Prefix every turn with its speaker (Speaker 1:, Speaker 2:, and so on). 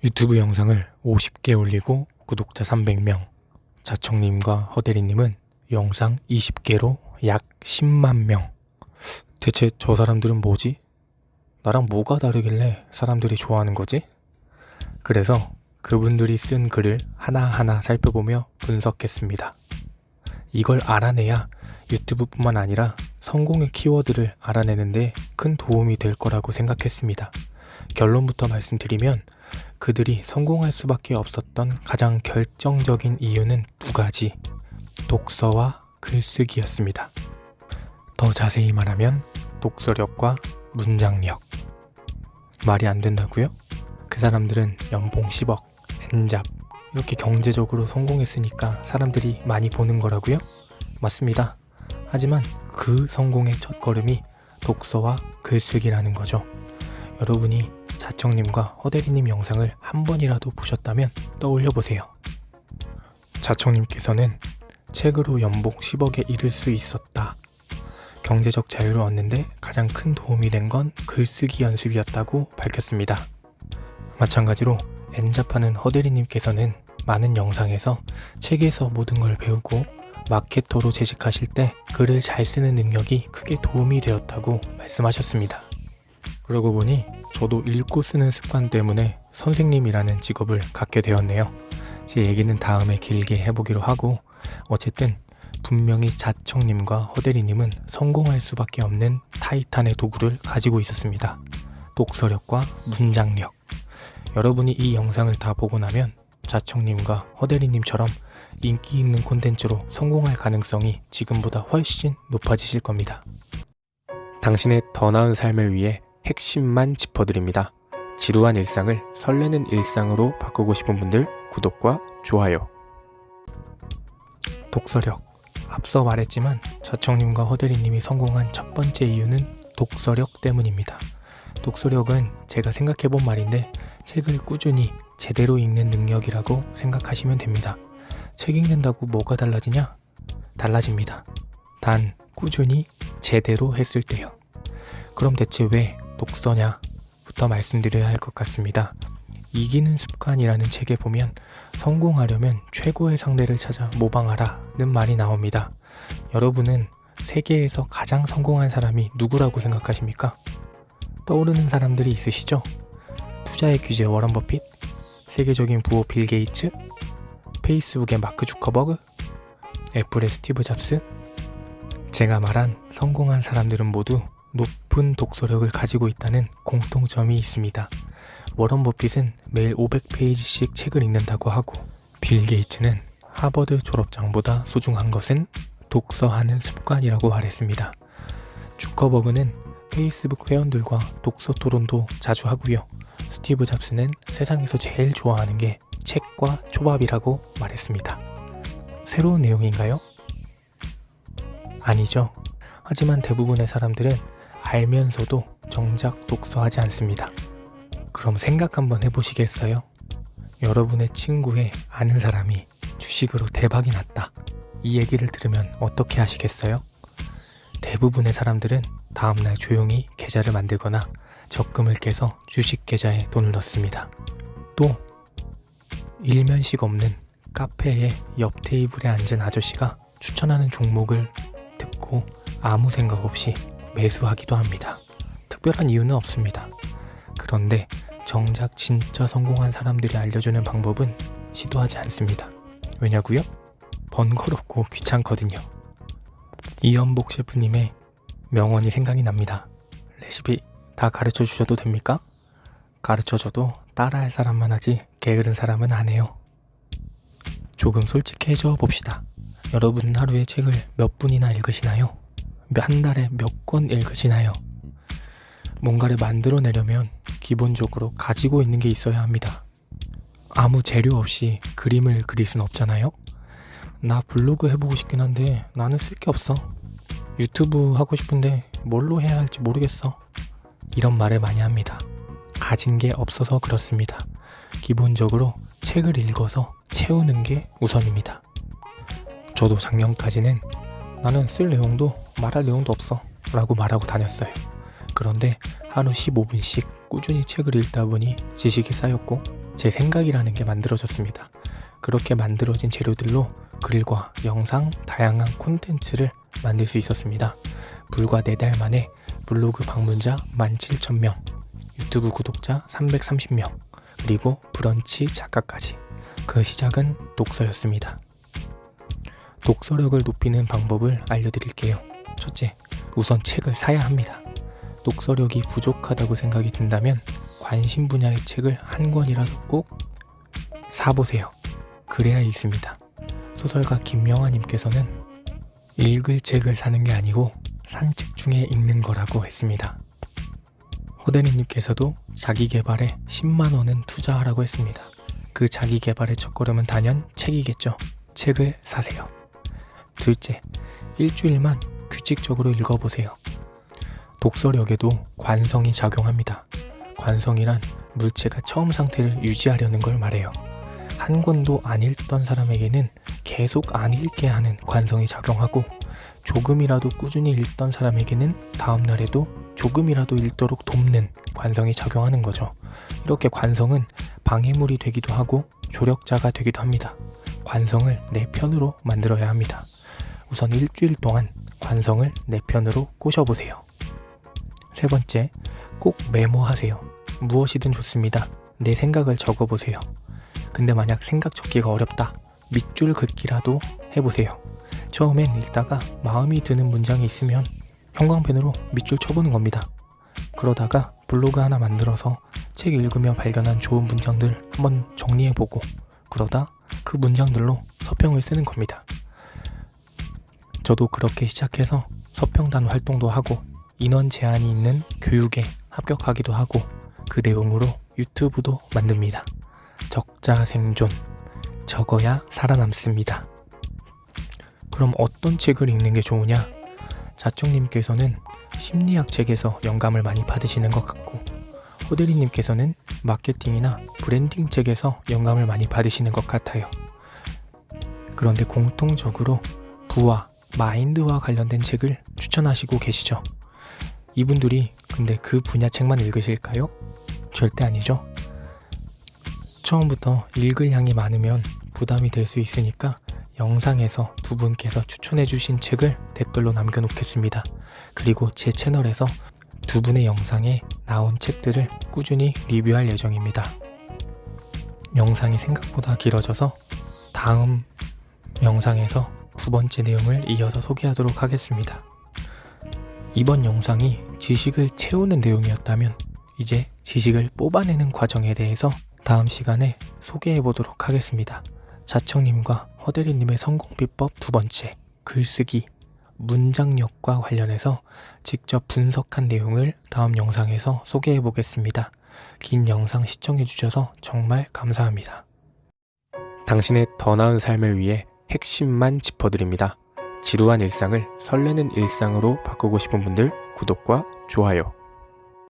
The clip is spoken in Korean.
Speaker 1: 유튜브 영상을 50개 올리고 구독자 300명, 자청님과 허대리님은 영상 20개로 약 10만 명. 대체 저 사람들은 뭐지? 나랑 뭐가 다르길래 사람들이 좋아하는 거지? 그래서 그분들이 쓴 글을 하나하나 살펴보며 분석했습니다. 이걸 알아내야 유튜브뿐만 아니라 성공의 키워드를 알아내는데 큰 도움이 될 거라고 생각했습니다. 결론부터 말씀드리면 그들이 성공할 수밖에 없었던 가장 결정적인 이유는 두 가지, 독서와 글쓰기였습니다. 더 자세히 말하면 독서력과 문장력. 말이 안 된다고요? 그 사람들은 연봉 10억, 엔잡, 이렇게 경제적으로 성공했으니까 사람들이 많이 보는 거라고요? 맞습니다. 하지만 그 성공의 첫걸음이 독서와 글쓰기라는 거죠. 여러분이 자청님과 허대리님 영상을 한 번이라도 보셨다면 떠올려보세요. 자청님께서는 책으로 연봉 10억에 이를 수 있었다. 경제적 자유를 얻는데 가장 큰 도움이 된 건 글쓰기 연습이었다고 밝혔습니다. 마찬가지로 엔잡하는 허대리님께서는 많은 영상에서 책에서 모든 걸 배우고 마케터로 재직하실 때 글을 잘 쓰는 능력이 크게 도움이 되었다고 말씀하셨습니다. 그러고 보니 저도 읽고 쓰는 습관 때문에 선생님이라는 직업을 갖게 되었네요. 제 얘기는 다음에 길게 해보기로 하고, 어쨌든 분명히 자청님과 허대리님은 성공할 수밖에 없는 타이탄의 도구를 가지고 있었습니다. 독서력과 문장력. 여러분이 이 영상을 다 보고 나면 자청님과 허대리님처럼 인기 있는 콘텐츠로 성공할 가능성이 지금보다 훨씬 높아지실 겁니다. 당신의 더 나은 삶을 위해 핵심만 짚어드립니다. 지루한 일상을 설레는 일상으로 바꾸고 싶은 분들 구독과 좋아요. 독서력. 앞서 말했지만 자청님과 허대리님이 성공한 첫 번째 이유는 독서력 때문입니다. 독서력은 제가 생각해본 말인데 책을 꾸준히 제대로 읽는 능력이라고 생각하시면 됩니다. 책 읽는다고 뭐가 달라지냐? 달라집니다. 단 꾸준히 제대로 했을 때요. 그럼 대체 왜 독서냐부터 말씀드려야 할 것 같습니다. 이기는 습관이라는 책에 보면 성공하려면 최고의 상대를 찾아 모방하라는 말이 나옵니다. 여러분은 세계에서 가장 성공한 사람이 누구라고 생각하십니까? 떠오르는 사람들이 있으시죠? 투자의 귀재 워런 버핏, 세계적인 부호 빌 게이츠, 페이스북의 마크 주커버그, 애플의 스티브 잡스. 제가 말한 성공한 사람들은 모두 높은 독서력을 가지고 있다는 공통점이 있습니다. 워런 버핏은 매일 500페이지씩 책을 읽는다고 하고, 빌 게이츠는 하버드 졸업장보다 소중한 것은 독서하는 습관이라고 말했습니다. 주커버그는 페이스북 회원들과 독서 토론도 자주 하고요. 스티브 잡스는 세상에서 제일 좋아하는 게 책과 초밥이라고 말했습니다. 새로운 내용인가요? 아니죠. 하지만 대부분의 사람들은 알면서도 정작 독서하지 않습니다. 그럼 생각 한번 해보시겠어요? 여러분의 친구의 아는 사람이 주식으로 대박이 났다. 이 얘기를 들으면 어떻게 하시겠어요? 대부분의 사람들은 다음날 조용히 계좌를 만들거나 적금을 깨서 주식 계좌에 돈을 넣습니다. 또 일면식 없는 카페의 옆 테이블에 앉은 아저씨가 추천하는 종목을 듣고 아무 생각 없이 매수하기도 합니다. 특별한 이유는 없습니다. 그런데 정작 진짜 성공한 사람들이 알려주는 방법은 시도하지 않습니다. 왜냐고요? 번거롭고 귀찮거든요. 이연복 셰프님의 명언이 생각이 납니다. 레시피 다 가르쳐 주셔도 됩니까? 가르쳐줘도 따라할 사람만 하지 게으른 사람은 안 해요. 조금 솔직해져 봅시다. 여러분 하루에 책을 몇 분이나 읽으시나요? 한 달에 몇 권 읽으시나요? 뭔가를 만들어내려면 기본적으로 가지고 있는 게 있어야 합니다. 아무 재료 없이 그림을 그릴 순 없잖아요? 나 블로그 해보고 싶긴 한데 나는 쓸 게 없어. 유튜브 하고 싶은데 뭘로 해야 할지 모르겠어. 이런 말을 많이 합니다. 가진 게 없어서 그렇습니다. 기본적으로 책을 읽어서 채우는 게 우선입니다. 저도 작년까지는 나는 쓸 내용도 말할 내용도 없어 라고 말하고 다녔어요. 그런데 하루 15분씩 꾸준히 책을 읽다 보니 지식이 쌓였고 제 생각이라는 게 만들어졌습니다. 그렇게 만들어진 재료들로 글과 영상, 다양한 콘텐츠를 만들 수 있었습니다. 불과 4달 만에 블로그 방문자 17,000명, 유튜브 구독자 330명, 그리고 브런치 작가까지. 그 시작은 독서였습니다. 독서력을 높이는 방법을 알려드릴게요. 첫째, 우선 책을 사야 합니다. 독서력이 부족하다고 생각이 든다면 관심 분야의 책을 한 권이라도 꼭 사보세요. 그래야 읽습니다. 소설가 김명아님께서는 읽을 책을 사는 게 아니고 산 책 중에 읽는 거라고 했습니다. 호대리님께서도 자기계발에 10만 원은 투자하라고 했습니다. 그 자기계발의 첫걸음은 단연 책이겠죠. 책을 사세요. 둘째, 일주일만 규칙적으로 읽어보세요. 독서력에도 관성이 작용합니다. 관성이란 물체가 처음 상태를 유지하려는 걸 말해요. 한 권도 안 읽던 사람에게는 계속 안 읽게 하는 관성이 작용하고, 조금이라도 꾸준히 읽던 사람에게는 다음날에도 조금이라도 읽도록 돕는 관성이 작용하는 거죠. 이렇게 관성은 방해물이 되기도 하고 조력자가 되기도 합니다. 관성을 내 편으로 만들어야 합니다. 우선 일주일 동안 관성을 내 편으로 꼬셔보세요. 세 번째, 꼭 메모하세요. 무엇이든 좋습니다. 내 생각을 적어보세요. 근데 만약 생각 적기가 어렵다, 밑줄 긋기라도 해보세요. 처음엔 읽다가 마음이 드는 문장이 있으면 형광펜으로 밑줄 쳐보는 겁니다. 그러다가 블로그 하나 만들어서 책 읽으며 발견한 좋은 문장들 한번 정리해보고, 그러다 그 문장들로 서평을 쓰는 겁니다. 저도 그렇게 시작해서 서평단 활동도 하고 인원 제한이 있는 교육에 합격하기도 하고 그 내용으로 유튜브도 만듭니다. 적자생존, 적어야 살아남습니다. 그럼 어떤 책을 읽는 게 좋으냐? 자청님께서는 심리학 책에서 영감을 많이 받으시는 것 같고, 호대리님께서는 마케팅이나 브랜딩 책에서 영감을 많이 받으시는 것 같아요. 그런데 공통적으로 부와 마인드와 관련된 책을 추천하시고 계시죠. 이분들이 근데 그 분야 책만 읽으실까요? 절대 아니죠. 처음부터 읽을 양이 많으면 부담이 될 수 있으니까 영상에서 두 분께서 추천해주신 책을 댓글로 남겨놓겠습니다. 그리고 제 채널에서 두 분의 영상에 나온 책들을 꾸준히 리뷰할 예정입니다. 영상이 생각보다 길어져서 다음 영상에서 두 번째 내용을 이어서 소개하도록 하겠습니다. 이번 영상이 지식을 채우는 내용이었다면 이제 지식을 뽑아내는 과정에 대해서 다음 시간에 소개해 보도록 하겠습니다. 자청님과 허대리님의 성공 비법 두 번째, 글쓰기, 문장력과 관련해서 직접 분석한 내용을 다음 영상에서 소개해 보겠습니다. 긴 영상 시청해 주셔서 정말 감사합니다. 당신의 더 나은 삶을 위해 핵심만 짚어드립니다. 지루한 일상을 설레는 일상으로 바꾸고 싶은 분들 구독과 좋아요,